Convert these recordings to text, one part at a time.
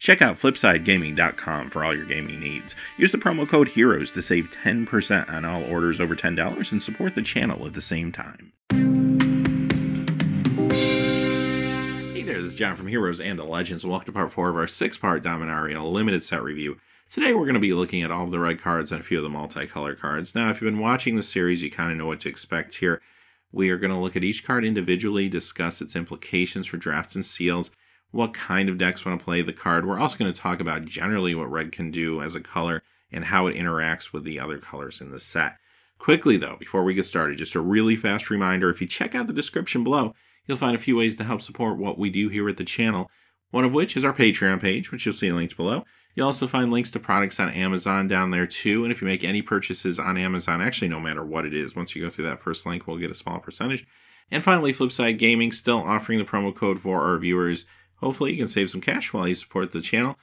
Check out FlipsideGaming.com for all your gaming needs. Use the promo code HEROES to save 10% on all orders over $10 and support the channel at the same time. Hey there, this is John from Heroes and Legends. Welcome to part 4 of our 6-part Dominaria Limited Set review. Today we're going to be looking at all of the red cards and a few of the multicolor cards. Now, if you've been watching the series, you kind of know what to expect here. We are going to look at each card individually, discuss its implications for drafts and seals, what kind of decks want to play the card. We're also going to talk about generally what red can do as a color and how it interacts with the other colors in the set. Quickly though, before we get started, just a really fast reminder, if you check out the description below, you'll find a few ways to help support what we do here at the channel, one of which is our Patreon page, which you'll see linked below. You'll also find links to products on Amazon down there too, and if you make any purchases on Amazon, actually no matter what it is, once you go through that first link, we'll get a small percentage. And finally, Flipside Gaming still offering the promo code for our viewers. Hopefully you can save some cash while you support the channel.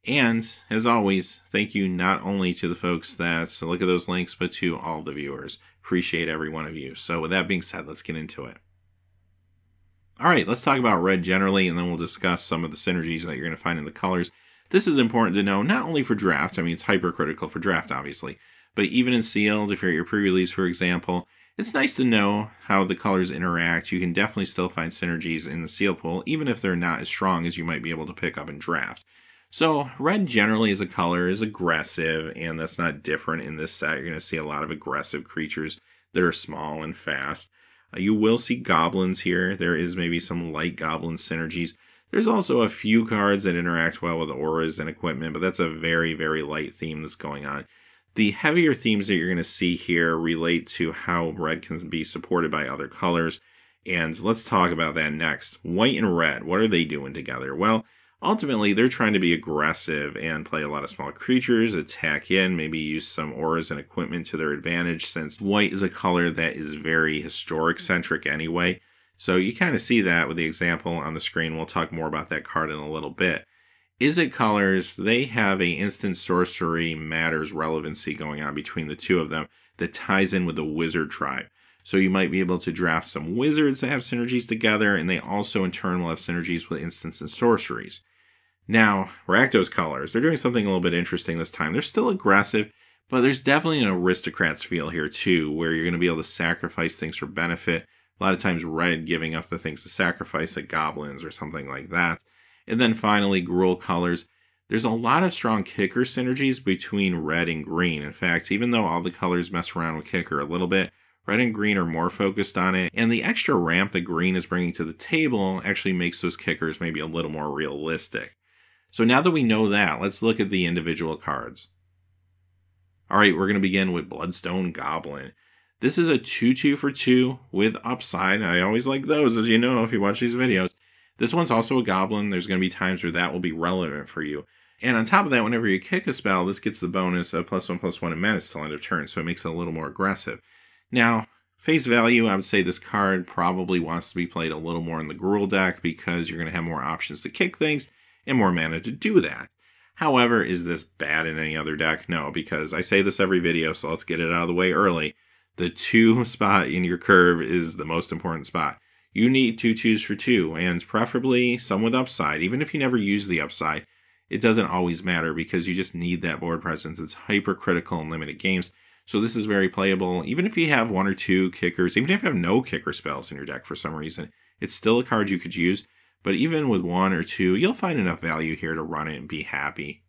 And, as always, thank you not only to the folks that look at those links, but to all the viewers. Appreciate every one of you. So with that being said, let's get into it. Alright, let's talk about red generally, and then we'll discuss some of the synergies that you're going to find in the colors. This is important to know, not only for draft, I mean it's hypercritical for draft obviously, but even in sealed, if you're at your pre-release for example, it's nice to know how the colors interact. You can definitely still find synergies in the seal pool, even if they're not as strong as you might be able to pick up in draft. So, red generally as a color is aggressive, and that's not different in this set. You're going to see a lot of aggressive creatures that are small and fast. You will see goblins here. There is maybe some light goblin synergies. There's also a few cards that interact well with auras and equipment, but that's a very, very light theme that's going on. The heavier themes that you're going to see here relate to how red can be supported by other colors, and let's talk about that next. White and red, what are they doing together? Well, ultimately, they're trying to be aggressive and play a lot of small creatures, attack in, maybe use some auras and equipment to their advantage, since white is a color that is very historic-centric anyway. So you kind of see that with the example on the screen. We'll talk more about that card in a little bit. Izzet colors, they have a instant sorcery matters relevancy going on between the two of them that ties in with the wizard tribe. So you might be able to draft some wizards that have synergies together, and they also in turn will have synergies with instants and sorceries. Now, Rakdos colors, they're doing something a little bit interesting this time. They're still aggressive, but there's definitely an aristocrat's feel here too, where you're going to be able to sacrifice things for benefit. A lot of times red giving up the things to sacrifice, like goblins or something like that. And then finally, Gruul colors. There's a lot of strong kicker synergies between red and green. In fact, even though all the colors mess around with kicker a little bit, red and green are more focused on it. And the extra ramp that green is bringing to the table actually makes those kickers maybe a little more realistic. So now that we know that, let's look at the individual cards. Alright, we're going to begin with Bloodstone Goblin. This is a 2/2 for 2 with upside. I always like those, as you know, if you watch these videos. This one's also a goblin. There's going to be times where that will be relevant for you. And on top of that, whenever you kick a spell, this gets the bonus of +1/+1 in menace till end of turn, so it makes it a little more aggressive. Now, face value, I would say this card probably wants to be played a little more in the Gruul deck because you're going to have more options to kick things and more mana to do that. However, is this bad in any other deck? No, because I say this every video, so let's get it out of the way early. The 2 spot in your curve is the most important spot. You need 2/2s for 2, and preferably some with upside. Even if you never use the upside, it doesn't always matter because you just need that board presence. It's hypercritical in limited games, so this is very playable. Even if you have 1 or 2 kickers, even if you have no kicker spells in your deck for some reason, it's still a card you could use. But even with 1 or 2, you'll find enough value here to run it and be happy.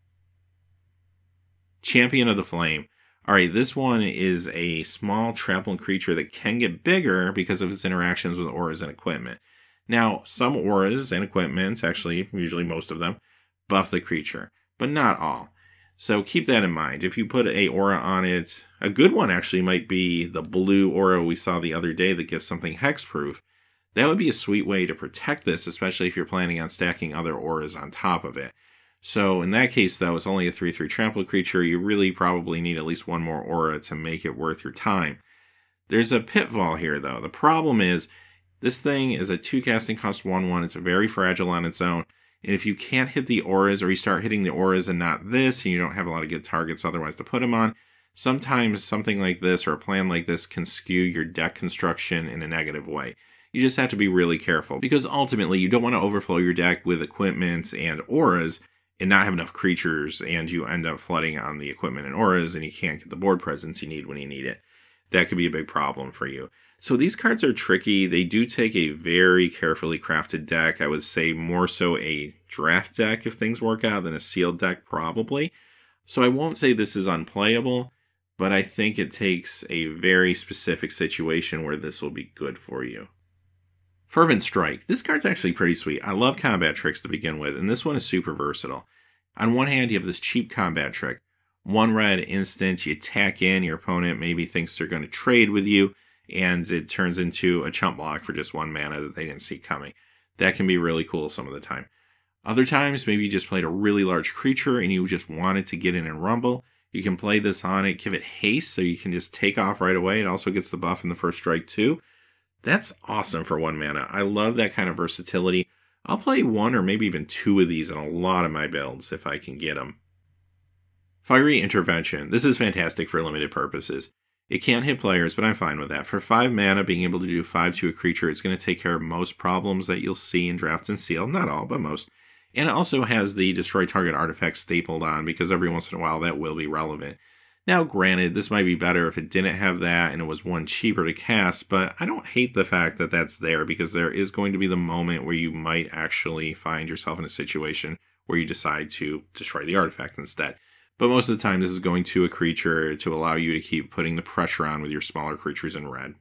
Champion of the Flame. Alright, this one is a small trampoline creature that can get bigger because of its interactions with auras and equipment. Now, some auras and equipment, actually, usually most of them, buff the creature, but not all. So keep that in mind. If you put a aura on it, a good one actually might be the blue aura we saw the other day that gives something hexproof. That would be a sweet way to protect this, especially if you're planning on stacking other auras on top of it. So in that case, though, it's only a 3/3 trample creature. You really probably need at least 1 more aura to make it worth your time. There's a pitfall here, though. The problem is this thing is a 2 casting cost 1/1. It's very fragile on its own. And if you can't hit the auras, or you start hitting the auras and not this, and you don't have a lot of good targets otherwise to put them on, sometimes something like this or a plan like this can skew your deck construction in a negative way. You just have to be really careful because ultimately you don't want to overflow your deck with equipment and auras and not have enough creatures, and you end up flooding on the equipment and auras, and you can't get the board presence you need when you need it. That could be a big problem for you. So these cards are tricky. They do take a very carefully crafted deck. I would say more so a draft deck if things work out than a sealed deck probably. So I won't say this is unplayable, but I think it takes a very specific situation where this will be good for you. Fervent Strike. This card's actually pretty sweet. I love combat tricks to begin with, and this one is super versatile. On one hand, you have this cheap combat trick. 1 red instant, you attack in, your opponent maybe thinks they're going to trade with you, and it turns into a chump block for just 1 mana that they didn't see coming. That can be really cool some of the time. Other times, maybe you just played a really large creature and you just wanted to get in and rumble. You can play this on it, give it haste, so you can just take off right away. It also gets the buff in the first strike too. That's awesome for 1 mana. I love that kind of versatility. I'll play 1 or maybe even 2 of these in a lot of my builds if I can get them. Fiery Intervention. This is fantastic for limited purposes. It can't hit players, but I'm fine with that. For 5 mana, being able to do 5 to a creature, it's going to take care of most problems that you'll see in Draft and Seal. Not all, but most. And it also has the Destroy Target Artifact stapled on, because every once in a while that will be relevant. Now, granted, this might be better if it didn't have that and it was 1 cheaper to cast, but I don't hate the fact that that's there, because there is going to be the moment where you might actually find yourself in a situation where you decide to destroy the artifact instead. But most of the time, this is going to a creature to allow you to keep putting the pressure on with your smaller creatures in red.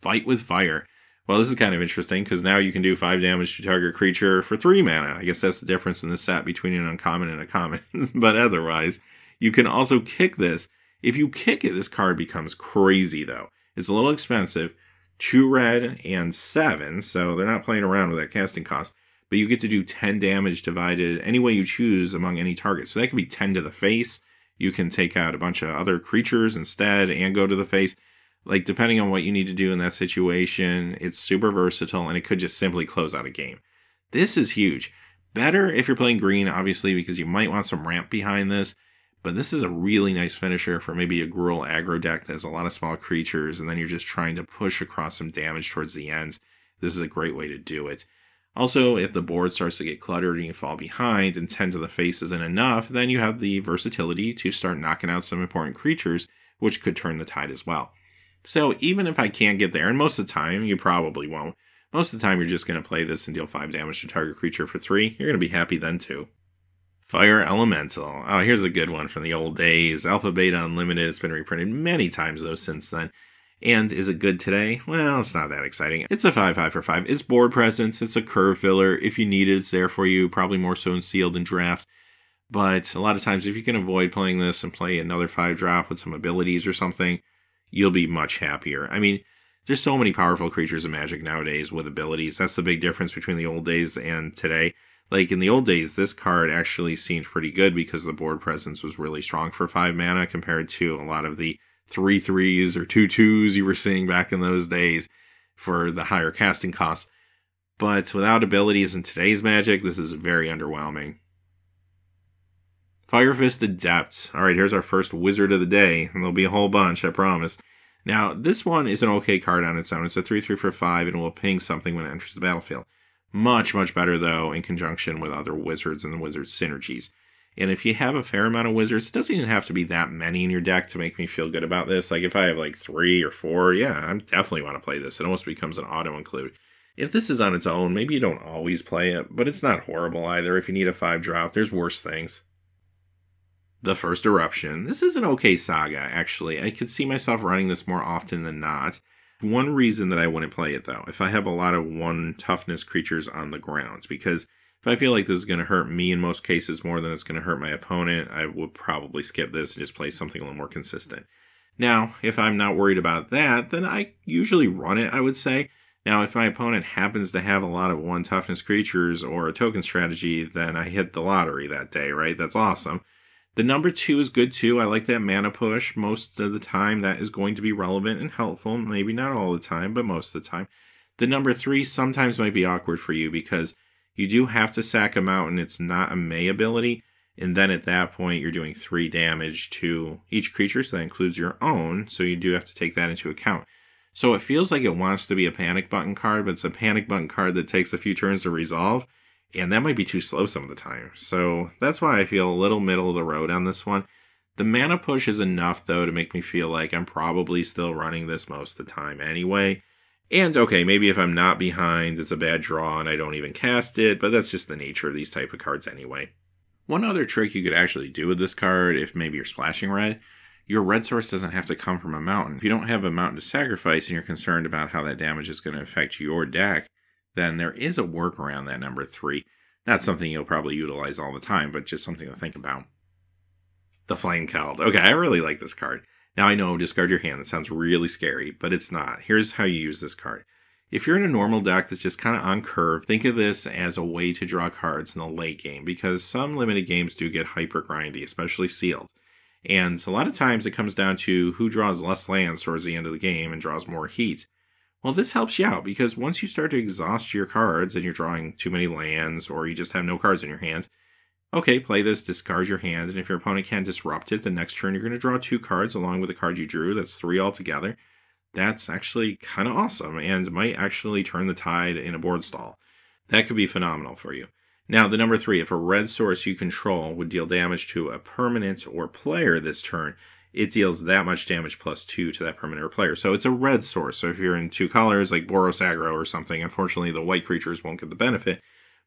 Fight with Fire. Well, this is kind of interesting, because now you can do 5 damage to target creature for 3 mana. I guess that's the difference in the set between an uncommon and a common. But otherwise, you can also kick this. If you kick it, this card becomes crazy, though. It's a little expensive. 2 red and 7, so they're not playing around with that casting cost. But you get to do 10 damage divided any way you choose among any target. So that could be 10 to the face. You can take out a bunch of other creatures instead and go to the face. Like, depending on what you need to do in that situation, it's super versatile, and it could just simply close out a game. This is huge. Better if you're playing green, obviously, because you might want some ramp behind this. But this is a really nice finisher for maybe a Gruul aggro deck that has a lot of small creatures, and then you're just trying to push across some damage towards the ends. This is a great way to do it. Also, if the board starts to get cluttered and you fall behind and 10 to the face isn't enough, then you have the versatility to start knocking out some important creatures, which could turn the tide as well. So even if I can't get there, and most of the time you probably won't, most of the time you're just going to play this and deal 5 damage to target creature for 3, you're going to be happy then too. Fire Elemental. Oh, here's a good one from the old days. Alpha Beta Unlimited. It's been reprinted many times though since then. And is it good today? Well, it's not that exciting. It's a 5/5 for 5. It's board presence. It's a curve filler. If you need it, it's there for you. Probably more so in sealed than draft. But a lot of times, if you can avoid playing this and play another 5-drop with some abilities or something, you'll be much happier. I mean, there's so many powerful creatures in Magic nowadays with abilities. That's the big difference between the old days and today. Like, in the old days, this card actually seemed pretty good because the board presence was really strong for 5 mana compared to a lot of the 3/3s or 2/2s you were seeing back in those days for the higher casting costs. But without abilities in today's Magic, this is very underwhelming. Fire Fist Adept. Alright, here's our first wizard of the day, and there'll be a whole bunch, I promise. Now, this one is an okay card on its own. It's a 3/3 for 5, and will ping something when it enters the battlefield. Much, much better, though, in conjunction with other wizards and the wizard synergies. And if you have a fair amount of wizards, it doesn't even have to be that many in your deck to make me feel good about this. Like, if I have, like, 3 or 4, yeah, I definitely want to play this. It almost becomes an auto-include. If this is on its own, maybe you don't always play it, but it's not horrible either. If you need a 5-drop, there's worse things. The First Eruption. This is an okay saga, actually. I could see myself running this more often than not. One reason that I wouldn't play it, though, if I have a lot of 1 toughness creatures on the ground, because if I feel like this is going to hurt me in most cases more than it's going to hurt my opponent, I would probably skip this and just play something a little more consistent. Now, if I'm not worried about that, then I usually run it, I would say. Now, if my opponent happens to have a lot of 1 toughness creatures or a token strategy, then I hit the lottery that day, right? That's awesome. The number 2 is good too. I like that mana push. Most of the time that is going to be relevant and helpful. Maybe not all the time, but most of the time. The number 3 sometimes might be awkward for you because you do have to sack a mountain. It's not a May ability. And then at that point, you're doing 3 damage to each creature. So that includes your own. So you do have to take that into account. So it feels like it wants to be a panic button card, but it's a panic button card that takes a few turns to resolve. And that might be too slow some of the time. So that's why I feel a little middle of the road on this one. The mana push is enough, though, to make me feel like I'm probably still running this most of the time anyway. And okay, maybe if I'm not behind, it's a bad draw and I don't even cast it, but that's just the nature of these type of cards anyway. One other trick you could actually do with this card, if maybe you're splashing red, your red source doesn't have to come from a mountain. If you don't have a mountain to sacrifice and you're concerned about how that damage is going to affect your deck, then there is a workaround that number 3. Not something you'll probably utilize all the time, but just something to think about. The Flame Called. Okay, I really like this card. Now I know, discard your hand. That sounds really scary, but it's not. Here's how you use this card. If you're in a normal deck that's just kind of on curve, think of this as a way to draw cards in the late game, because some limited games do get hyper grindy, especially sealed. And a lot of times it comes down to who draws less lands towards the end of the game and draws more heat. Well, this helps you out, because once you start to exhaust your cards and you're drawing too many lands, or you just have no cards in your hands, okay, play this, discard your hand, and if your opponent can't disrupt it, the next turn you're going to draw 2 cards along with the card you drew. That's 3 altogether. That's actually kind of awesome, and might actually turn the tide in a board stall. That could be phenomenal for you. Now, the number 3, if a red source you control would deal damage to a permanent or player this turn, it deals that much damage plus 2 to that permanent or player. So it's a red source. So if you're in 2 colors, like Boros Aggro or something, unfortunately the white creatures won't get the benefit.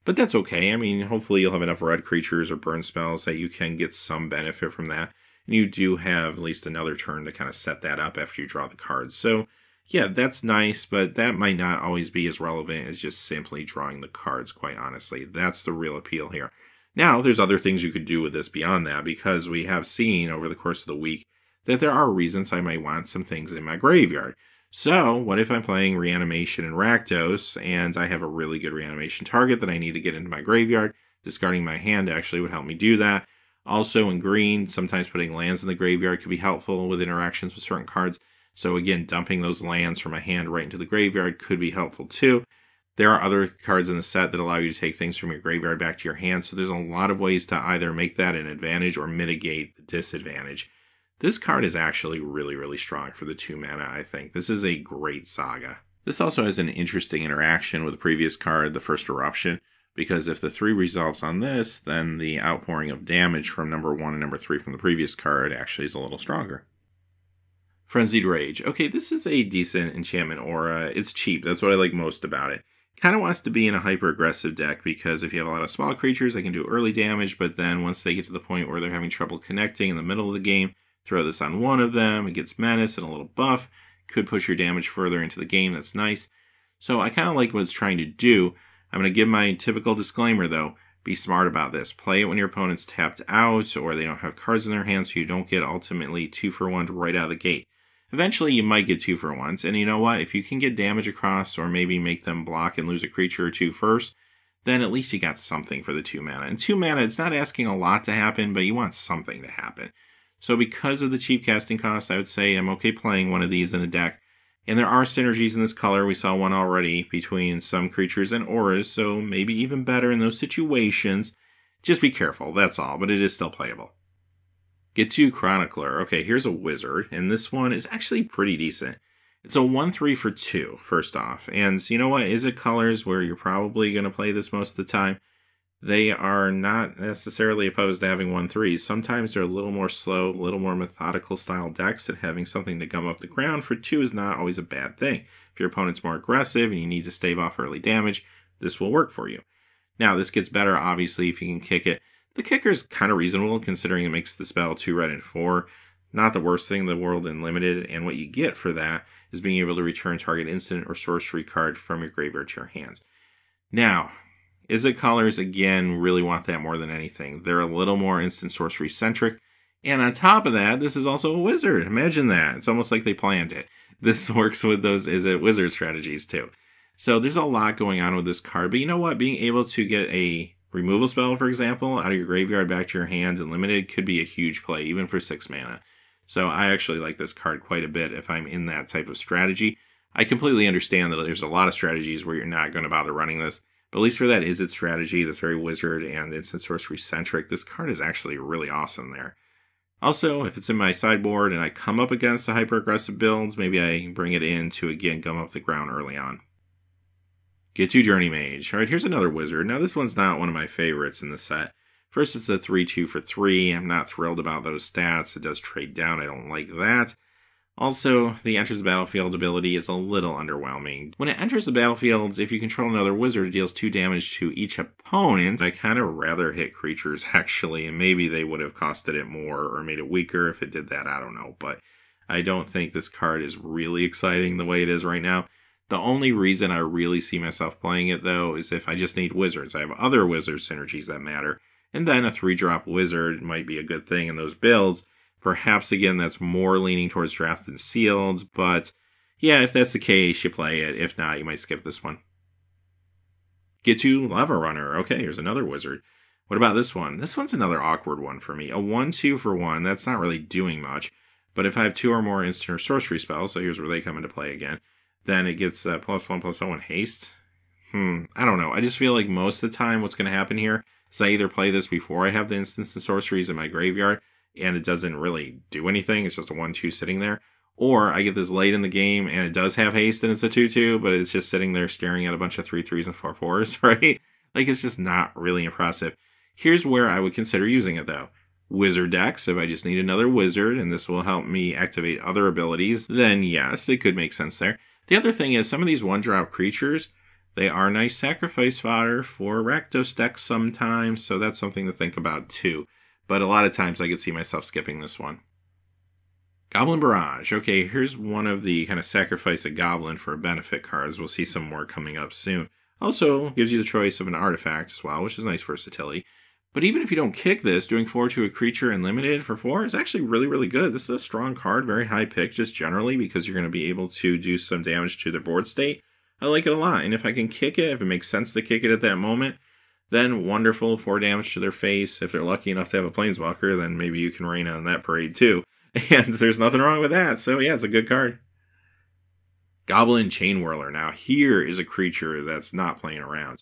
But that's okay. I mean, hopefully you'll have enough red creatures or burn spells that you can get some benefit from that. And you do have at least another turn to kind of set that up after you draw the cards. So yeah, that's nice, but that might not always be as relevant as just simply drawing the cards, quite honestly. That's the real appeal here. Now, there's other things you could do with this beyond that, because we have seen over the course of the week that there are reasons I might want some things in my graveyard. So, what if I'm playing Reanimation and Rakdos, and I have a really good Reanimation target that I need to get into my graveyard? Discarding my hand actually would help me do that. Also, in green, sometimes putting lands in the graveyard could be helpful with interactions with certain cards. So again, dumping those lands from my hand right into the graveyard could be helpful too. There are other cards in the set that allow you to take things from your graveyard back to your hand, so there's a lot of ways to either make that an advantage or mitigate the disadvantage. This card is actually really, really strong for the 2 mana, I think. This is a great saga. This also has an interesting interaction with the previous card, the First Eruption, because if the 3 resolves on this, then the outpouring of damage from number 1 and number 3 from the previous card actually is a little stronger. Frenzied Rage. Okay, this is a decent enchantment aura. It's cheap. That's what I like most about it. Kind of wants to be in a hyper-aggressive deck, because if you have a lot of small creatures, they can do early damage, but then once they get to the point where they're having trouble connecting in the middle of the game, throw this on one of them, it gets menace and a little buff, could push your damage further into the game. That's nice. So I kind of like what it's trying to do. I'm going to give my typical disclaimer, though. Be smart about this. Play it when your opponent's tapped out or they don't have cards in their hands, so you don't get ultimately 2-for-1 right out of the gate. Eventually, you might get 2-for-1s, and you know what? If you can get damage across or maybe make them block and lose a creature or 2 first, then at least you got something for the 2 mana. And 2 mana, it's not asking a lot to happen, but you want something to happen. So because of the cheap casting cost, I would say I'm okay playing one of these in a deck. And there are synergies in this color. We saw one already between some creatures and auras, so maybe even better in those situations. Just be careful, that's all, but it is still playable. Get to Chronicler. Okay, here's a wizard, and this one is actually pretty decent. It's a 1/3 for 2, first off. And you know what? Is it colors where you're probably going to play this most of the time? They are not necessarily opposed to having 1/3s. Sometimes they're a little more slow, a little more methodical style decks, and having something to gum up the ground for 2 is not always a bad thing. If your opponent's more aggressive and you need to stave off early damage, this will work for you. Now, this gets better, obviously, if you can kick it. The kicker's kind of reasonable, considering it makes the spell 2 red and 4. Not the worst thing in the world in Limited, and what you get for that is being able to return target instant or sorcery card from your graveyard to your hands. Now, Izzet colors, again, really want that more than anything. They're a little more instant sorcery centric. And on top of that, this is also a wizard. Imagine that. It's almost like they planned it. This works with those Izzet wizard strategies too. So there's a lot going on with this card. But you know what? Being able to get a removal spell, for example, out of your graveyard back to your hands in Limited could be a huge play, even for 6 mana. So I actually like this card quite a bit if I'm in that type of strategy. I completely understand that there's a lot of strategies where you're not going to bother running this. But at least for that Izzet strategy that's very wizard and instant sorcery centric, this card is actually really awesome there. Also, if it's in my sideboard and I come up against a hyper aggressive build, maybe I bring it in to again gum up the ground early on. Get 2 Journey Mage. Alright, here's another wizard. Now this one's not one of my favorites in the set. First, it's a 3-2 for 3. I'm not thrilled about those stats. It does trade down. I don't like that. Also, the enters the battlefield ability is a little underwhelming. When it enters the battlefield, if you control another wizard, it deals 2 damage to each opponent. I kind of rather hit creatures, actually, and maybe they would have costed it more or made it weaker if it did that. I don't know, but I don't think this card is really exciting the way it is right now. The only reason I really see myself playing it, though, is if I just need wizards. I have other wizard synergies that matter, and then a 3-drop wizard might be a good thing in those builds. Perhaps, again, that's more leaning towards draft than sealed, but yeah, if that's the case, you play it. If not, you might skip this one. Get 2 Lava Runner. Okay, here's another wizard. What about this one? This one's another awkward one for me. A 1-2 for 1, that's not really doing much, but if I have 2 or more instant or sorcery spells, so here's where they come into play again, then it gets +1/+0 haste. I don't know. I just feel like most of the time what's going to happen here is I either play this before I have the instants and sorceries in my graveyard, and it doesn't really do anything, it's just a 1-2 sitting there. Or I get this late in the game, and it does have haste, and it's a 2-2, but it's just sitting there staring at a bunch of 3-3s and 4-4s, right? Like, it's just not really impressive. Here's where I would consider using it, though. Wizard decks, if I just need another wizard, and this will help me activate other abilities, then yes, it could make sense there. The other thing is, some of these 1-drop creatures, they are nice sacrifice fodder for Rakdos decks sometimes, so that's something to think about, too. But a lot of times I could see myself skipping this one. Goblin Barrage. Okay, here's one of the kind of sacrifice a goblin for a benefit cards. We'll see some more coming up soon. Also, gives you the choice of an artifact as well, which is nice versatility. But even if you don't kick this, doing 4 to a creature and limited for 4 is actually really, really good. This is a strong card, very high pick just generally, because you're going to be able to do some damage to their board state. I like it a lot, and if I can kick it, if it makes sense to kick it at that moment, then wonderful, 4 damage to their face. If they're lucky enough to have a Planeswalker, then maybe you can rain on that parade too. And there's nothing wrong with that, so yeah, it's a good card. Goblin Chain Whirler. Now here is a creature that's not playing around.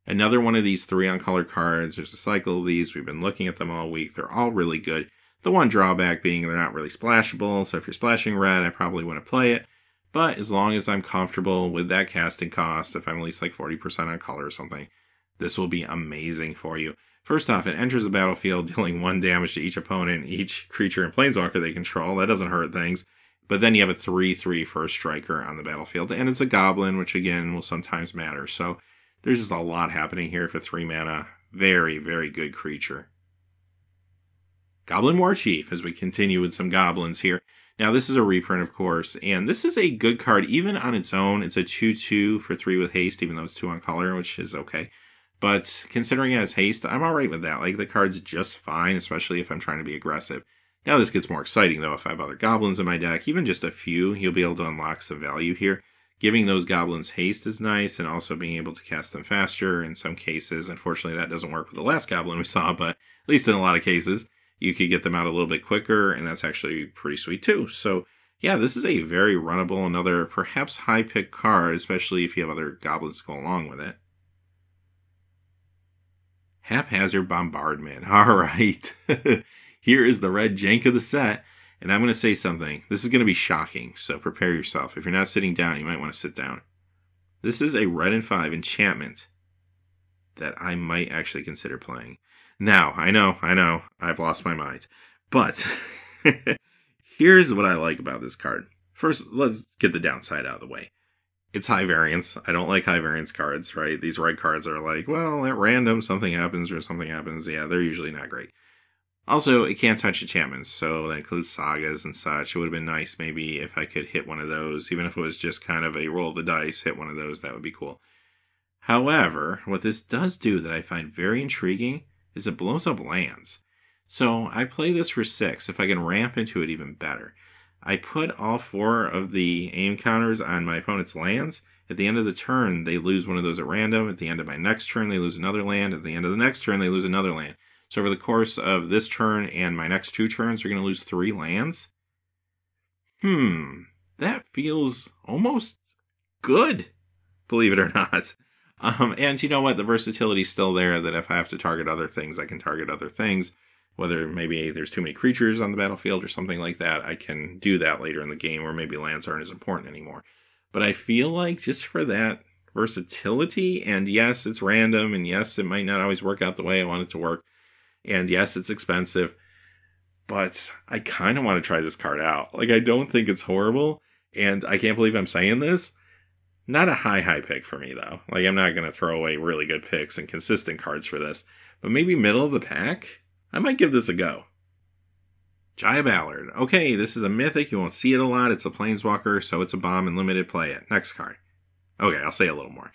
Another one of these 3-on-color cards. There's a cycle of these. We've been looking at them all week. They're all really good. The one drawback being they're not really splashable, so if you're splashing red, I probably wouldn't play it. But as long as I'm comfortable with that casting cost, if I'm at least like 40% on color or something, this will be amazing for you. First off, it enters the battlefield dealing 1 damage to each opponent, each creature and planeswalker they control. That doesn't hurt things. But then you have a 3/3 first striker on the battlefield. And it's a goblin, which again will sometimes matter. So there's just a lot happening here for 3 mana. Very, very good creature. Goblin War Chief, as we continue with some goblins here. Now this is a reprint, of course, and this is a good card even on its own. It's a 2/2 for 3 with haste, even though it's 2 on color, which is okay. But considering it has haste, I'm alright with that. Like, the card's just fine, especially if I'm trying to be aggressive. Now this gets more exciting, though. If I have other goblins in my deck, even just a few, you'll be able to unlock some value here. Giving those goblins haste is nice, and also being able to cast them faster in some cases. Unfortunately, that doesn't work with the last goblin we saw, but at least in a lot of cases, you could get them out a little bit quicker, and that's actually pretty sweet, too. So, yeah, this is a very runnable, another perhaps high-pick card, especially if you have other goblins to go along with it. Haphazard Bombardment. All right. Here is the red jank of the set. And I'm going to say something. This is going to be shocking, so prepare yourself. If you're not sitting down, you might want to sit down. This is a red and 5 enchantment that I might actually consider playing. Now, I know, I've lost my mind. But here's what I like about this card. First, let's get the downside out of the way. It's high variance. I don't like high variance cards, right? These red cards are like, well, at random, something happens or something happens. Yeah, they're usually not great. Also, it can't touch enchantments, so that includes sagas and such. It would have been nice maybe if I could hit one of those, even if it was just kind of a roll of the dice, hit one of those, that would be cool. However, what this does do that I find very intriguing is it blows up lands. So I play this for 6. If I can ramp into it, even better. I put all 4 of the aim counters on my opponent's lands. At the end of the turn, they lose one of those at random. At the end of my next turn, they lose another land. At the end of the next turn, they lose another land. So over the course of this turn and my next 2 turns, you're going to lose 3 lands. That feels almost good, believe it or not. And you know what? The versatility's still there, that if I have to target other things, I can target other things. Whether maybe there's too many creatures on the battlefield or something like that, I can do that later in the game, or maybe lands aren't as important anymore. But I feel like just for that versatility, and yes, it's random, and yes, it might not always work out the way I want it to work, and yes, it's expensive, but I kind of want to try this card out. Like, I don't think it's horrible, and I can't believe I'm saying this. Not a high pick for me, though. Like, I'm not going to throw away really good picks and consistent cards for this, but maybe middle of the pack? I might give this a go. Jaya Ballard. Okay, this is a mythic. You won't see it a lot. It's a planeswalker, so it's a bomb and limited. Play it. Next card. Okay, I'll say a little more.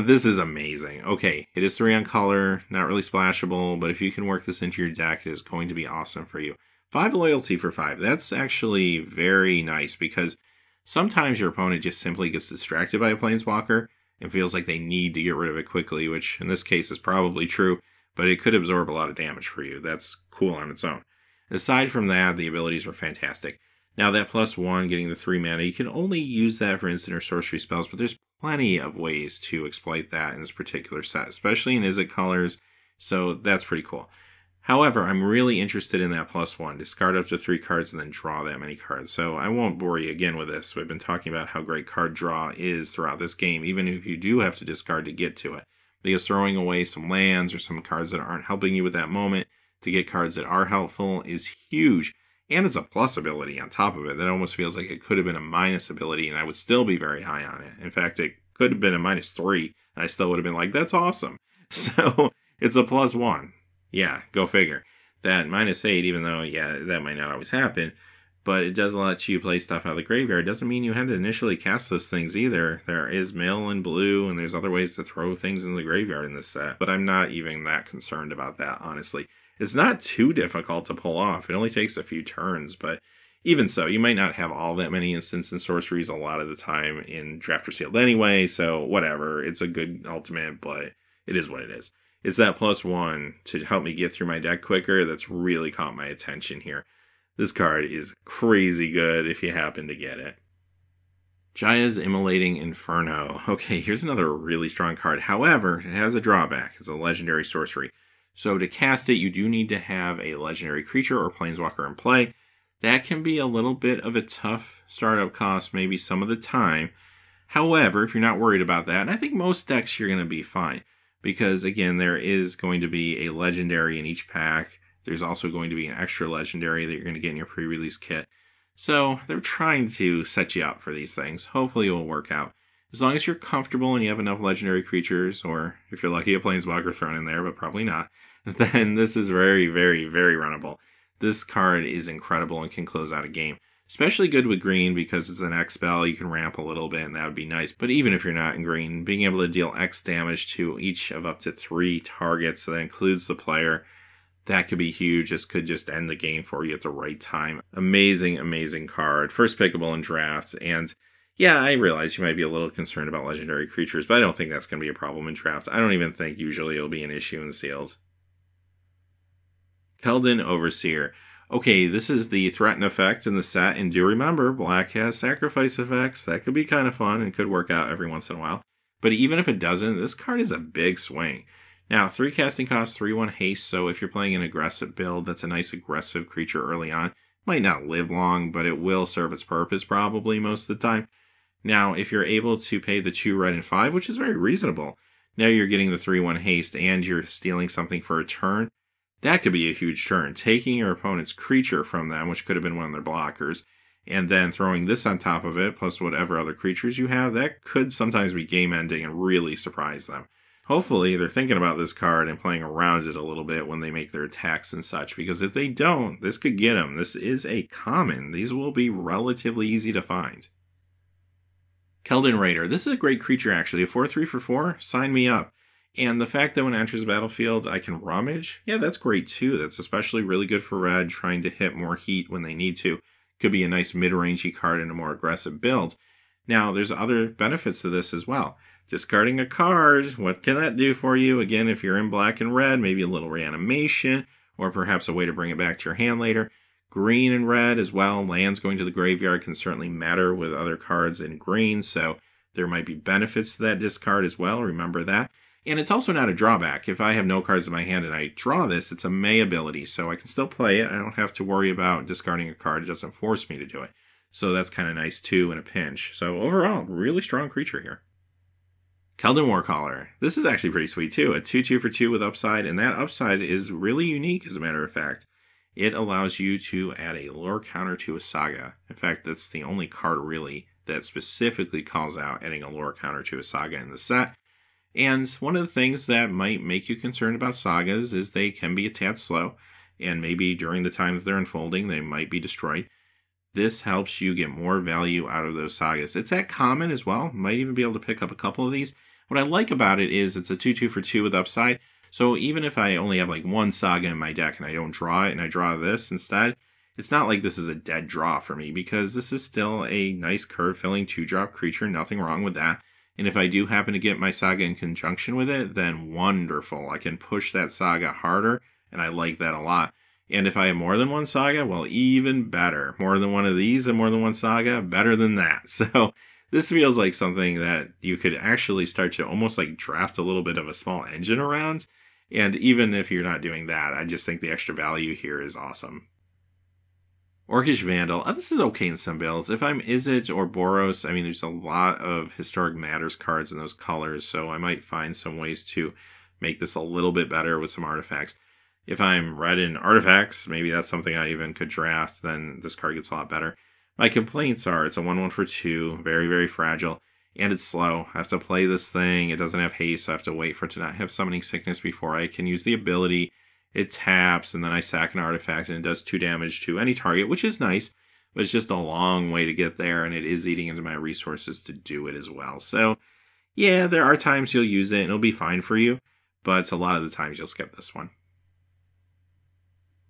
This is amazing. Okay, it is 3 on color, not really splashable, but if you can work this into your deck, it is going to be awesome for you. 5 loyalty for 5. That's actually very nice because sometimes your opponent just simply gets distracted by a planeswalker and feels like they need to get rid of it quickly, which in this case is probably true, but it could absorb a lot of damage for you. That's cool on its own. Aside from that, the abilities were fantastic. Now that +1, getting the 3 mana, you can only use that for instant or sorcery spells, but there's plenty of ways to exploit that in this particular set, especially in Izzet colors, so that's pretty cool. However, I'm really interested in that +1. Discard up to 3 cards and then draw that many cards. So I won't bore you again with this. We've been talking about how great card draw is throughout this game, even if you do have to discard to get to it. Because throwing away some lands or some cards that aren't helping you at that moment to get cards that are helpful is huge. And it's a plus ability on top of it. That almost feels like it could have been a minus ability and I would still be very high on it. In fact, it could have been a -3 and I still would have been like, that's awesome. So it's a +1. Yeah, go figure. That -8, even though, yeah, that might not always happen, but it does let you play stuff out of the graveyard. Doesn't mean you have to initially cast those things either. There is mill and blue, and there's other ways to throw things in the graveyard in this set, but I'm not even that concerned about that, honestly. It's not too difficult to pull off. It only takes a few turns, but even so, you might not have all that many instants and sorceries a lot of the time in Draft or Sealed anyway, so whatever. It's a good ultimate, but it is what it is. It's that +1 to help me get through my deck quicker that's really caught my attention here. This card is crazy good if you happen to get it. Jaya's Immolating Inferno. Okay, here's another really strong card. However, it has a drawback. It's a legendary sorcery. So to cast it, you do need to have a legendary creature or planeswalker in play. That can be a little bit of a tough startup cost maybe some of the time. However, if you're not worried about that, and I think most decks you're going to be fine. Because again, there is going to be a legendary in each pack. There's also going to be an extra legendary that you're going to get in your pre-release kit. So they're trying to set you up for these things. Hopefully it will work out. As long as you're comfortable and you have enough legendary creatures, or if you're lucky, a planeswalker thrown in there, but probably not, then this is very, very, very runnable. This card is incredible and can close out a game. Especially good with green because it's an X spell, you can ramp a little bit and that would be nice. But even if you're not in green, being able to deal X damage to each of up to 3 targets, so that includes the player, that could be huge. This could just end the game for you at the right time. Amazing, amazing card. First pickable in draft, and yeah, I realize you might be a little concerned about legendary creatures, but I don't think that's going to be a problem in draft. I don't even think usually it'll be an issue in sealed. Keldon Overseer. Okay, this is the threaten effect in the set, and do remember, black has sacrifice effects. That could be kind of fun and could work out every once in a while. But even if it doesn't, this card is a big swing. Now, 3 casting cost, 3/1 haste, so if you're playing an aggressive build, that's a nice aggressive creature early on. Might not live long, but it will serve its purpose probably most of the time. Now, if you're able to pay the 2 red and 5, which is very reasonable, now you're getting the 3/1 haste and you're stealing something for a turn. That could be a huge turn. Taking your opponent's creature from them, which could have been one of their blockers, and then throwing this on top of it, plus whatever other creatures you have, that could sometimes be game ending and really surprise them. Hopefully, they're thinking about this card and playing around it a little bit when they make their attacks and such, because if they don't, this could get them. This is a common. These will be relatively easy to find. Keldon Raider. This is a great creature, actually. A 4/3 for 4? Sign me up. And the fact that when it enters the battlefield, I can rummage, yeah, that's great too. That's especially really good for red, trying to hit more heat when they need to. Could be a nice mid-rangey card in a more aggressive build. Now, there's other benefits to this as well. Discarding a card, what can that do for you? Again, if you're in black and red, maybe a little reanimation, or perhaps a way to bring it back to your hand later. Green and red as well. Lands going to the graveyard can certainly matter with other cards in green, so there might be benefits to that discard as well. Remember that. And it's also not a drawback. If I have no cards in my hand and I draw this, it's a May ability, so I can still play it. I don't have to worry about discarding a card. It doesn't force me to do it. So that's kind of nice too in a pinch. So overall, really strong creature here. Keldon Warcaller. This is actually pretty sweet too. A 2/2 for 2 with upside, and that upside is really unique as a matter of fact. It allows you to add a lore counter to a saga. In fact, that's the only card really that specifically calls out adding a lore counter to a saga in the set. And one of the things that might make you concerned about sagas is they can be a tad slow, and maybe during the time that they're unfolding, they might be destroyed. This helps you get more value out of those sagas. It's at common as well. Might even be able to pick up a couple of these. What I like about it is it's a 2/2 for 2 with upside. So even if I only have like one saga in my deck and I don't draw it and I draw this instead, it's not like this is a dead draw for me because this is still a nice curve-filling 2-drop creature. Nothing wrong with that. And if I do happen to get my saga in conjunction with it, then wonderful. I can push that saga harder, and I like that a lot. And if I have more than one saga, well, even better. More than one of these and more than one saga, better than that. So this feels like something that you could actually start to almost like draft a little bit of a small engine around. And even if you're not doing that, I just think the extra value here is awesome. Orcish Vandal. This is okay in some builds. If I'm Izzet or Boros, I mean, there's a lot of Historic Matters cards in those colors, so I might find some ways to make this a little bit better with some artifacts. If I'm red in artifacts, maybe that's something I even could draft, then this card gets a lot better. My complaints are it's a 1/1 for 2, very, very fragile, and it's slow. I have to play this thing. It doesn't have haste, so I have to wait for it to not have Summoning Sickness before I can use the ability. It taps, and then I sack an artifact, and it does 2 damage to any target, which is nice, but it's just a long way to get there, and it is eating into my resources to do it as well. So, yeah, there are times you'll use it, and it'll be fine for you, but a lot of the times you'll skip this one.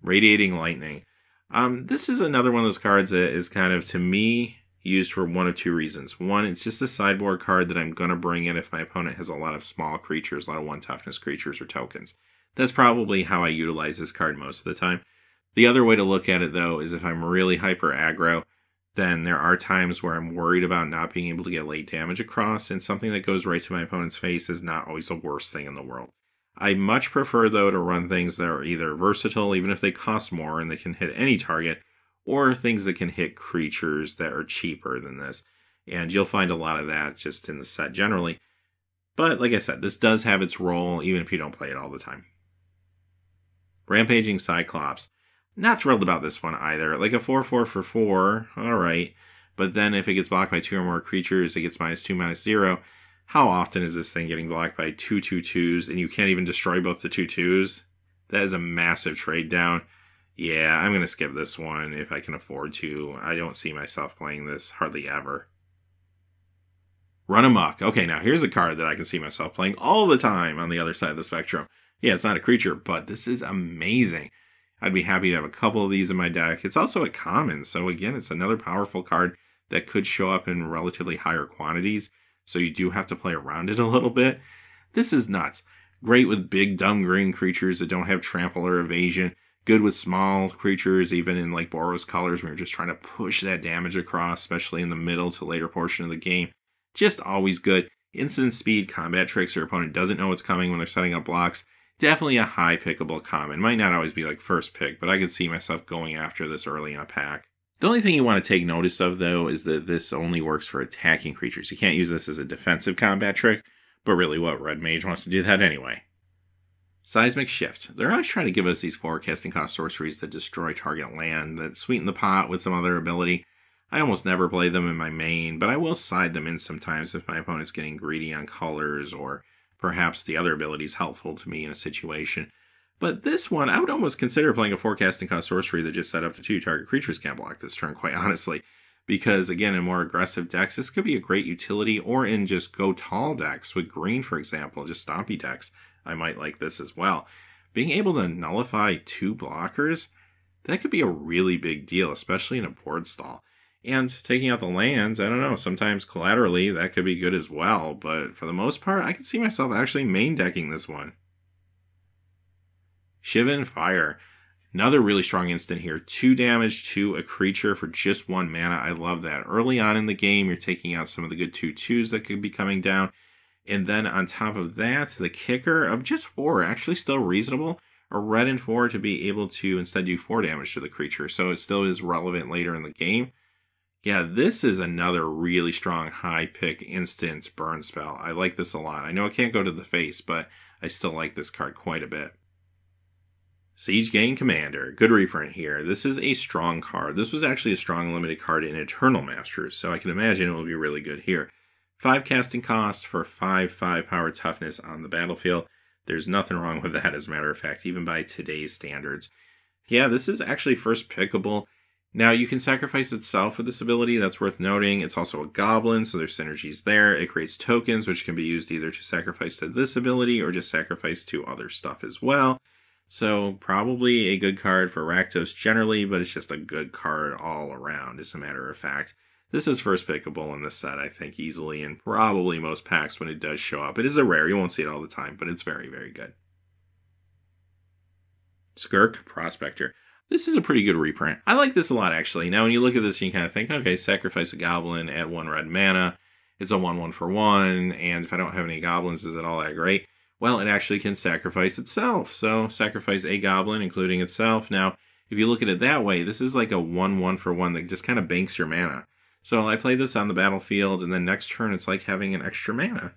Radiating Lightning. This is another one of those cards that is kind of, to me, used for one of two reasons. One, it's just a sideboard card that I'm going to bring in if my opponent has a lot of small creatures, a lot of 1 toughness creatures or tokens. That's probably how I utilize this card most of the time. The other way to look at it, though, is if I'm really hyper aggro, then there are times where I'm worried about not being able to get late damage across, and something that goes right to my opponent's face is not always the worst thing in the world. I much prefer, though, to run things that are either versatile, even if they cost more and they can hit any target, or things that can hit creatures that are cheaper than this. And you'll find a lot of that just in the set generally. But like I said, this does have its role, even if you don't play it all the time. Rampaging Cyclops. Not thrilled about this one either. Like a 4/4 for 4, alright. But then if it gets blocked by 2 or more creatures, it gets -2/-0. How often is this thing getting blocked by 2 2/2s and you can't even destroy both the 2 2s? That is a massive trade down. Yeah, I'm going to skip this one if I can afford to. I don't see myself playing this hardly ever. Run Amok. Okay, now here's a card that I can see myself playing all the time on the other side of the spectrum. Yeah, it's not a creature, but this is amazing. I'd be happy to have a couple of these in my deck. It's also a common, so again, it's another powerful card that could show up in relatively higher quantities, so you do have to play around it a little bit. This is nuts. Great with big, dumb green creatures that don't have trample or evasion. Good with small creatures, even in like Boros colors, when you're just trying to push that damage across, especially in the middle to later portion of the game. Just always good. Instant speed combat tricks your opponent doesn't know what's coming when they're setting up blocks. Definitely a high pickable common. Might not always be like first pick, but I could see myself going after this early in a pack. The only thing you want to take notice of, though, is that this only works for attacking creatures. You can't use this as a defensive combat trick, but really what, Red Mage wants to do that anyway. Seismic Shift. They're always trying to give us these forecasting cost sorceries that destroy target land, that sweeten the pot with some other ability. I almost never play them in my main, but I will side them in sometimes if my opponent's getting greedy on colors, or perhaps the other ability is helpful to me in a situation. But this one, I would almost consider playing a forecasting cost sorcery that just set up to 2 target creatures can't block this turn, quite honestly. Because, again, in more aggressive decks, this could be a great utility, or in just go tall decks with green, for example, just stompy decks. I might like this as well. Being able to nullify 2 blockers, that could be a really big deal, especially in a board stall. And taking out the lands, I don't know, sometimes collaterally that could be good as well, but for the most part, I can see myself actually main decking this one. Shivan Fire. Another really strong instant here. 2 damage to a creature for just 1 mana. I love that. Early on in the game, you're taking out some of the good 2/2s that could be coming down. And then on top of that, the kicker of just 4, actually still reasonable. A red and 4 to be able to instead do 4 damage to the creature, so it still is relevant later in the game. Yeah, this is another really strong high pick instant burn spell. I like this a lot. I know it can't go to the face, but I still like this card quite a bit. Siege Gang Commander. Good reprint here. This is a strong card. This was actually a strong limited card in Eternal Masters, so I can imagine it will be really good here. 5 casting cost for 5/5 power toughness on the battlefield. There's nothing wrong with that, as a matter of fact, even by today's standards. Yeah, this is actually first pickable. Now, you can sacrifice itself with this ability. That's worth noting. It's also a goblin, so there's synergies there. It creates tokens, which can be used either to sacrifice to this ability or just sacrifice to other stuff as well. So, probably a good card for Rakdos generally, but it's just a good card all around, as a matter of fact. This is first pickable in this set, I think, easily, and probably most packs when it does show up. It is a rare. You won't see it all the time, but it's very, very good. Skirk Prospector. This is a pretty good reprint. I like this a lot, actually. Now, when you look at this, you kind of think, okay, sacrifice a goblin, add 1 red mana. It's a 1/1 for 1, and if I don't have any goblins, is it all that great? Well, it actually can sacrifice itself. So, sacrifice a goblin, including itself. Now, if you look at it that way, this is like a 1/1 for 1 that just kind of banks your mana. So, I play this on the battlefield, and then next turn, it's like having an extra mana.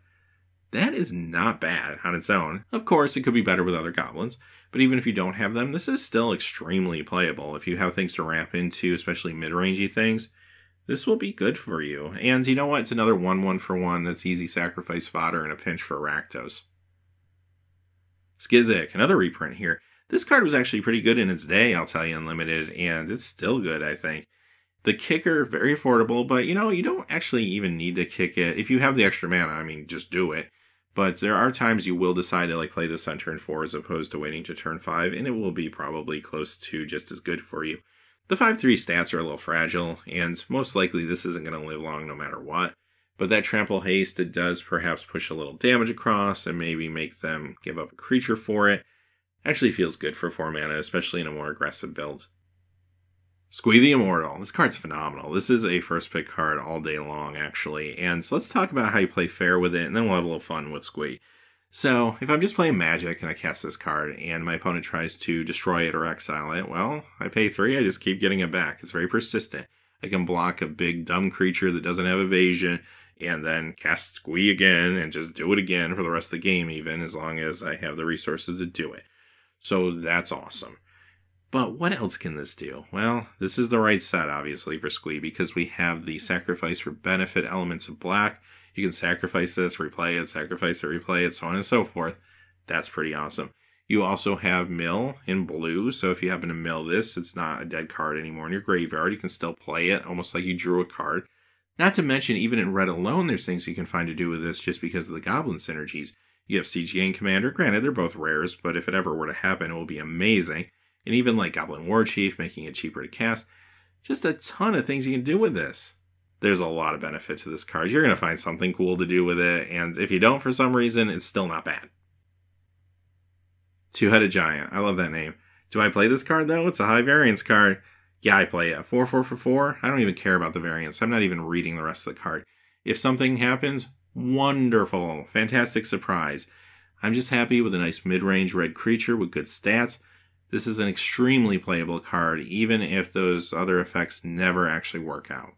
That is not bad on its own. Of course, it could be better with other goblins, but even if you don't have them, this is still extremely playable. If you have things to ramp into, especially mid-rangey things, this will be good for you. And you know what? It's another 1/1 for 1 that's easy sacrifice fodder in a pinch for Rakdos. Skizik, another reprint here. This card was actually pretty good in its day, I'll tell you, Unlimited, and it's still good, I think. The kicker, very affordable, but you know, you don't actually even need to kick it. If you have the extra mana, I mean, just do it. But there are times you will decide to play this on turn 4 as opposed to waiting to turn 5, and it will be probably close to just as good for you. The 5/3 stats are a little fragile, and most likely this isn't going to live long no matter what. But that trample haste, it does perhaps push a little damage across and maybe make them give up a creature for it. Actually feels good for 4 mana, especially in a more aggressive build. Squee the Immortal. This card's phenomenal. This is a first pick card all day long, actually. And so let's talk about how you play fair with it, and then we'll have a little fun with Squee. So, if I'm just playing Magic and I cast this card, and my opponent tries to destroy it or exile it, well, I pay 3, I just keep getting it back. It's very persistent. I can block a big dumb creature that doesn't have evasion, and then cast Squee again, and just do it again for the rest of the game even, as long as I have the resources to do it. So that's awesome. But what else can this do? Well, this is the right set, obviously, for Squee, because we have the sacrifice for benefit elements of black. You can sacrifice this, replay it, sacrifice it, replay it, so on and so forth. That's pretty awesome. You also have mill in blue, so if you happen to mill this, it's not a dead card anymore in your graveyard. You can still play it, almost like you drew a card. Not to mention, even in red alone, there's things you can find to do with this just because of the goblin synergies. You have Siege Gang Commander. Granted, they're both rares, but if it ever were to happen, it will be amazing. And even like Goblin War Chief, making it cheaper to cast. Just a ton of things you can do with this. There's a lot of benefit to this card. You're going to find something cool to do with it, and if you don't for some reason, it's still not bad. Two-Headed Giant. I love that name. Do I play this card, though? It's a high variance card. Yeah, I play it. 4/4 for 4. I don't even care about the variance. I'm not even reading the rest of the card. If something happens, wonderful. Fantastic surprise. I'm just happy with a nice mid-range red creature with good stats. This is an extremely playable card, even if those other effects never actually work out.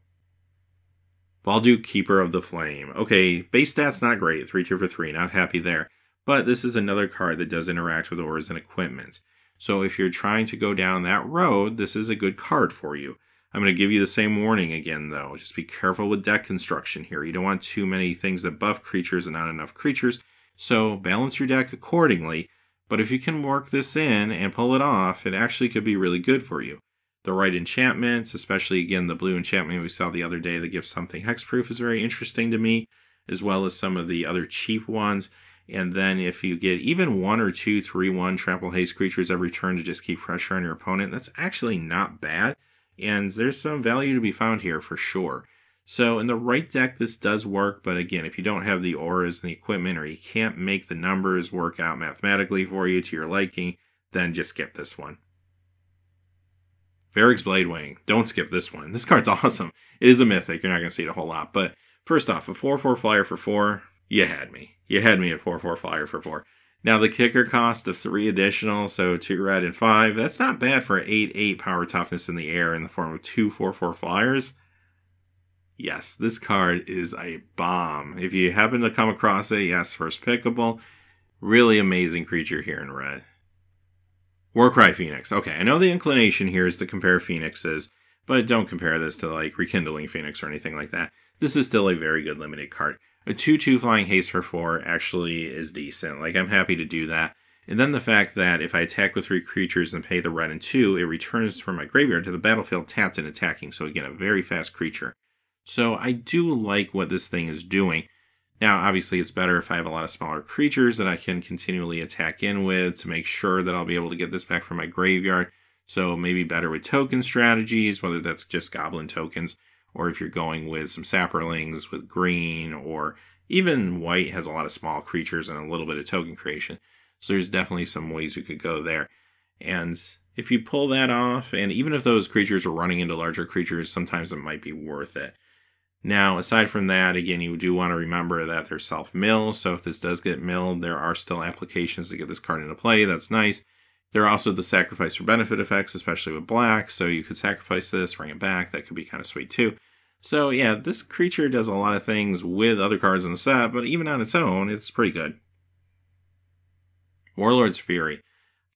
Balduke, Keeper of the Flame. Okay, base stats not great. 3/2 for 3, not happy there. But this is another card that does interact with auras and equipment. So if you're trying to go down that road, this is a good card for you. I'm going to give you the same warning again, though. Just be careful with deck construction here. You don't want too many things that buff creatures and not enough creatures. So balance your deck accordingly. But if you can work this in and pull it off, it actually could be really good for you. The right enchantment, especially again the blue enchantment we saw the other day that gives something hexproof, is very interesting to me, as well as some of the other cheap ones. And then if you get even 1 or 2 3/1 trample haste creatures every turn to just keep pressure on your opponent, that's actually not bad. And there's some value to be found here for sure. So in the right deck, this does work, but again, if you don't have the auras and the equipment, or you can't make the numbers work out mathematically for you to your liking, then just skip this one. Varric's Bladewing. Don't skip this one. This card's awesome. It is a mythic. You're not going to see it a whole lot. But first off, a 4/4 flyer for 4. You had me. You had me at 4/4 flyer for 4. Now the kicker cost of 3 additional, so 2 red and 5. That's not bad for 8/8 power toughness in the air in the form of 2 4/4 flyers. Yes, this card is a bomb. If you happen to come across it, yes, first pickable. Really amazing creature here in red. Warcry Phoenix. Okay, I know the inclination here is to compare Phoenixes, but don't compare this to like Rekindling Phoenix or anything like that. This is still a very good limited card. A 2/2 flying haste for 4 actually is decent. Like, I'm happy to do that. And then the fact that if I attack with 3 creatures and pay the red and 2, it returns from my graveyard to the battlefield tapped and attacking. So again, a very fast creature. So I do like what this thing is doing. Now, obviously, it's better if I have a lot of smaller creatures that I can continually attack in with to make sure that I'll be able to get this back from my graveyard. So maybe better with token strategies, whether that's just goblin tokens, or if you're going with some sapperlings with green, or even white has a lot of small creatures and a little bit of token creation. So there's definitely some ways you could go there. And if you pull that off, and even if those creatures are running into larger creatures, sometimes it might be worth it. Now, aside from that, again, you do want to remember that they're self-mill, so if this does get milled, there are still applications to get this card into play. That's nice. There are also the sacrifice for benefit effects, especially with black, so you could sacrifice this, bring it back. That could be kind of sweet too. So yeah, this creature does a lot of things with other cards in the set, but even on its own, it's pretty good. Warlord's Fury.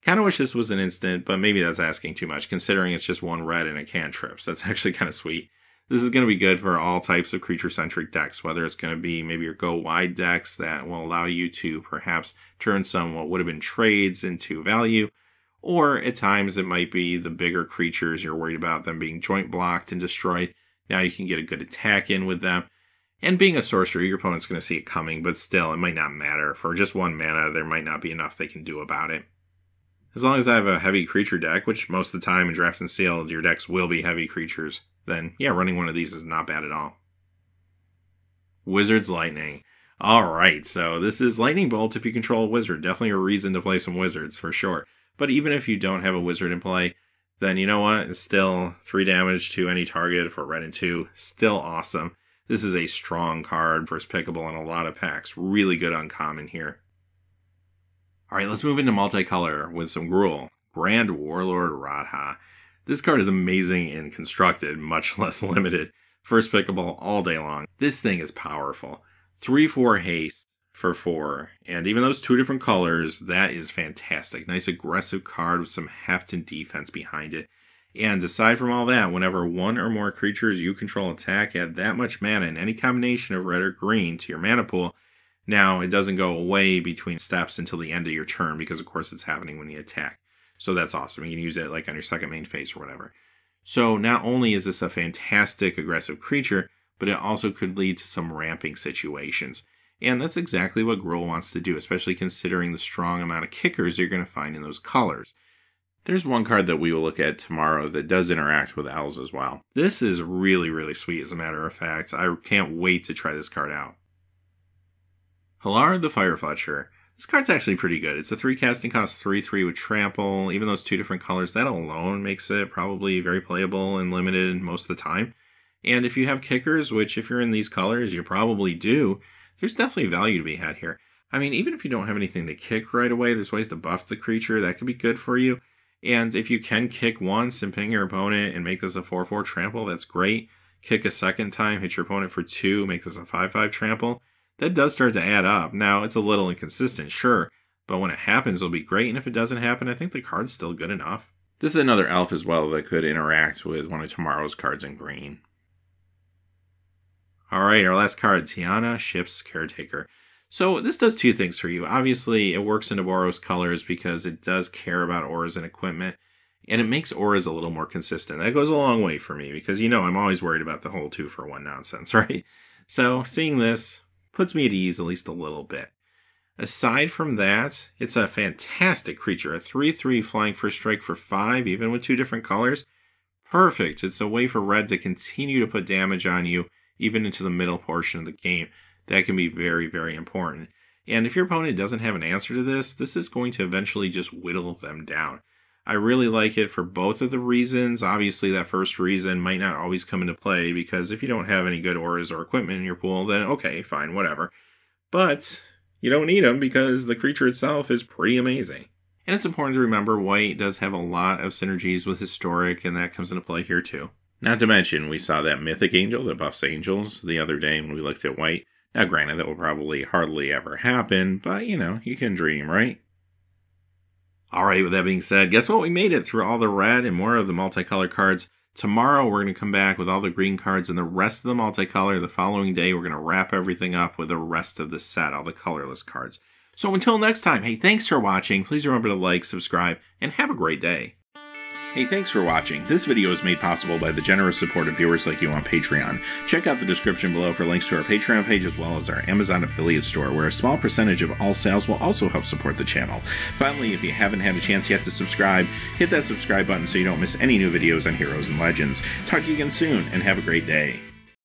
Kind of wish this was an instant, but maybe that's asking too much, considering it's just 1 red and a cantrip, so that's actually kind of sweet. This is going to be good for all types of creature-centric decks, whether it's going to be maybe your go-wide decks that will allow you to perhaps turn some what would have been trades into value, or at times it might be the bigger creatures you're worried about them being joint blocked and destroyed. Now you can get a good attack in with them. And being a sorcerer, your opponent's going to see it coming, but still, it might not matter. For just 1 mana, there might not be enough they can do about it. As long as I have a heavy creature deck, which most of the time in Draft and Sealed, your decks will be heavy creatures, then yeah, running one of these is not bad at all. Wizard's Lightning. Alright, so this is Lightning Bolt if you control a wizard. Definitely a reason to play some wizards, for sure. But even if you don't have a wizard in play, then you know what? It's still 3 damage to any target for red and 2. Still awesome. This is a strong card, first pickable in a lot of packs. Really good uncommon here. Alright, let's move into multicolor with some Gruul. Grand Warlord Radha. This card is amazing and constructed, much less limited. First pickable all day long. This thing is powerful. 3/4 haste for 4. And even those 2 different colors, that is fantastic. Nice aggressive card with some heft and defense behind it. And aside from all that, whenever 1 or more creatures you control attack, add that much mana in any combination of red or green to your mana pool. Now, it doesn't go away between steps until the end of your turn, because of course it's happening when you attack. So that's awesome. You can use it like on your second main phase or whatever. So not only is this a fantastic aggressive creature, but it also could lead to some ramping situations. And that's exactly what Gruul wants to do, especially considering the strong amount of kickers you're going to find in those colors. There's one card that we will look at tomorrow that does interact with elves as well. This is really, really sweet, as a matter of fact. I can't wait to try this card out. Halar the Firefletcher. This card's actually pretty good. It's a 3 casting cost, 3/3 with trample. Even those 2 different colors, that alone makes it probably very playable and limited most of the time. And if you have kickers, which if you're in these colors, you probably do, there's definitely value to be had here. I mean, even if you don't have anything to kick right away, there's ways to buff the creature. That could be good for you. And if you can kick once and ping your opponent and make this a 4/4 trample, that's great. Kick a second time, hit your opponent for 2, make this a 5/5 trample. That does start to add up. Now, it's a little inconsistent, sure, but when it happens, it'll be great, and if it doesn't happen, I think the card's still good enough. This is another elf as well that could interact with one of tomorrow's cards in green. Alright, our last card, Tiana, Ship's Caretaker. So this does 2 things for you. Obviously, it works into Boros colors because it does care about auras and equipment, and it makes auras a little more consistent. That goes a long way for me because, you know, I'm always worried about the whole 2-for-1 nonsense, right? So seeing this puts me at ease at least a little bit. Aside from that, it's a fantastic creature. A 3/3 flying first strike for 5, even with 2 different colors. Perfect. It's a way for red to continue to put damage on you, even into the middle portion of the game. That can be very, very important. And if your opponent doesn't have an answer to this, this is going to eventually just whittle them down. I really like it for both of the reasons. Obviously, that first reason might not always come into play, because if you don't have any good auras or equipment in your pool, then okay, fine, whatever. But you don't need them because the creature itself is pretty amazing. And it's important to remember white does have a lot of synergies with historic, and that comes into play here too. Not to mention, we saw that Mythic Angel that buffs Angels the other day when we looked at white. Now granted, that will probably hardly ever happen, but you know, you can dream, right? Alright, with that being said, guess what? We made it through all the red and more of the multicolor cards. Tomorrow, we're going to come back with all the green cards and the rest of the multicolor. The following day, we're going to wrap everything up with the rest of the set, all the colorless cards. So until next time, hey, thanks for watching. Please remember to like, subscribe, and have a great day. Hey, thanks for watching. This video is made possible by the generous support of viewers like you on Patreon. Check out the description below for links to our Patreon page as well as our Amazon affiliate store, where a small percentage of all sales will also help support the channel. Finally, if you haven't had a chance yet to subscribe, hit that subscribe button so you don't miss any new videos on Heroes and Legends. Talk to you again soon, and have a great day.